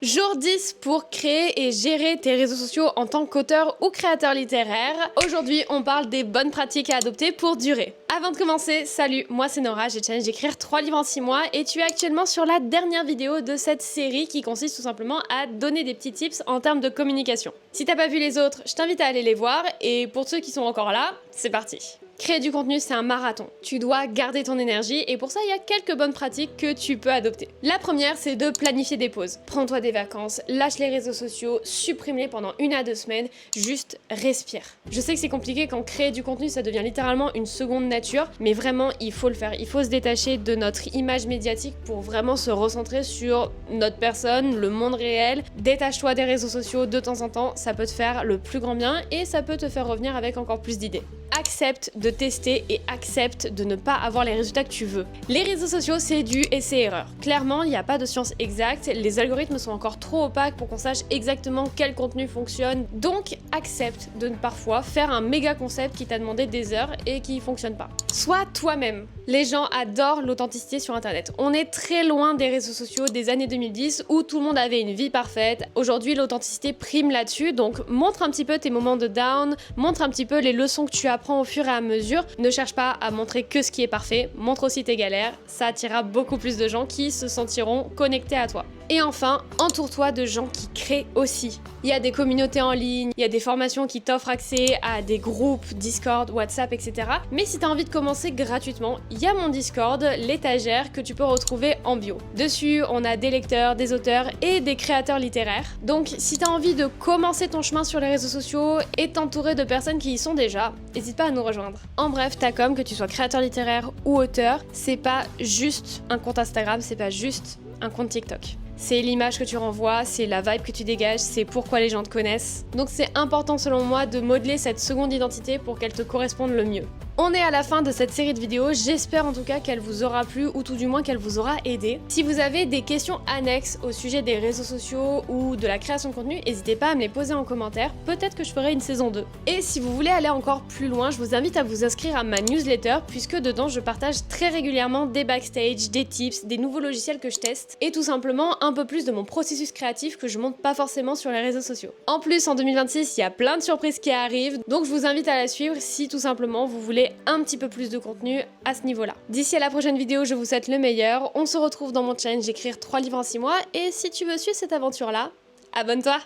Jour 10 pour créer et gérer tes réseaux sociaux en tant qu'auteur ou créateur littéraire. Aujourd'hui, on parle des bonnes pratiques à adopter pour durer. Avant de commencer, salut, moi c'est Nora, j'ai challenge d'écrire 3 livres en 6 mois et tu es actuellement sur la dernière vidéo de cette série qui consiste tout simplement à donner des petits tips en termes de communication. Si t'as pas vu les autres, je t'invite à aller les voir et pour ceux qui sont encore là, c'est parti. Créer du contenu, c'est un marathon. Tu dois garder ton énergie et pour ça, il y a quelques bonnes pratiques que tu peux adopter. La première, c'est de planifier des pauses. Prends-toi des vacances, lâche les réseaux sociaux, supprime-les pendant 1 à 2 semaines, juste respire. Je sais que c'est compliqué quand créer du contenu, ça devient littéralement une seconde nature, mais vraiment, il faut le faire. Il faut se détacher de notre image médiatique pour vraiment se recentrer sur notre personne, le monde réel. Détache-toi des réseaux sociaux de temps en temps, ça peut te faire le plus grand bien et ça peut te faire revenir avec encore plus d'idées. Accepte de tester et accepte de ne pas avoir les résultats que tu veux. Les réseaux sociaux, c'est du essai-erreur. Clairement, il n'y a pas de science exacte, les algorithmes sont encore trop opaques pour qu'on sache exactement quel contenu fonctionne. Donc, accepte de parfois faire un méga concept qui t'a demandé des heures et qui fonctionne pas. Sois toi-même. Les gens adorent l'authenticité sur internet. On est très loin des réseaux sociaux des années 2010 où tout le monde avait une vie parfaite. Aujourd'hui, l'authenticité prime là-dessus, donc montre un petit peu tes moments de down, montre un petit peu les leçons que tu apprends au fur et à mesure. Ne cherche pas à montrer que ce qui est parfait, montre aussi tes galères, ça attirera beaucoup plus de gens qui se sentiront connectés à toi. Et enfin, entoure-toi de gens qui créent aussi. Il y a des communautés en ligne, il y a des formations qui t'offrent accès à des groupes, Discord, WhatsApp, etc. Mais si tu as envie de commencer gratuitement, il y a mon Discord, l'étagère, que tu peux retrouver en bio. Dessus, on a des lecteurs, des auteurs et des créateurs littéraires. Donc si tu as envie de commencer ton chemin sur les réseaux sociaux et t'entourer de personnes qui y sont déjà, n'hésite pas à nous rejoindre. En bref, ta com, que tu sois créateur littéraire ou auteur, c'est pas juste un compte Instagram, c'est pas juste un compte TikTok. C'est l'image que tu renvoies, c'est la vibe que tu dégages, c'est pourquoi les gens te connaissent. Donc c'est important selon moi de modeler cette seconde identité pour qu'elle te corresponde le mieux. On est à la fin de cette série de vidéos, j'espère en tout cas qu'elle vous aura plu ou tout du moins qu'elle vous aura aidé. Si vous avez des questions annexes au sujet des réseaux sociaux ou de la création de contenu, n'hésitez pas à me les poser en commentaire, peut-être que je ferai une saison 2. Et si vous voulez aller encore plus loin, je vous invite à vous inscrire à ma newsletter puisque dedans je partage très régulièrement des backstage, des tips, des nouveaux logiciels que je teste et tout simplement un peu plus de mon processus créatif que je montre pas forcément sur les réseaux sociaux. En plus, en 2026, il y a plein de surprises qui arrivent, donc je vous invite à la suivre si tout simplement vous voulez un petit peu plus de contenu à ce niveau-là. D'ici à la prochaine vidéo, je vous souhaite le meilleur. On se retrouve dans mon challenge d'écrire 3 livres en 6 mois et si tu veux suivre cette aventure-là, abonne-toi!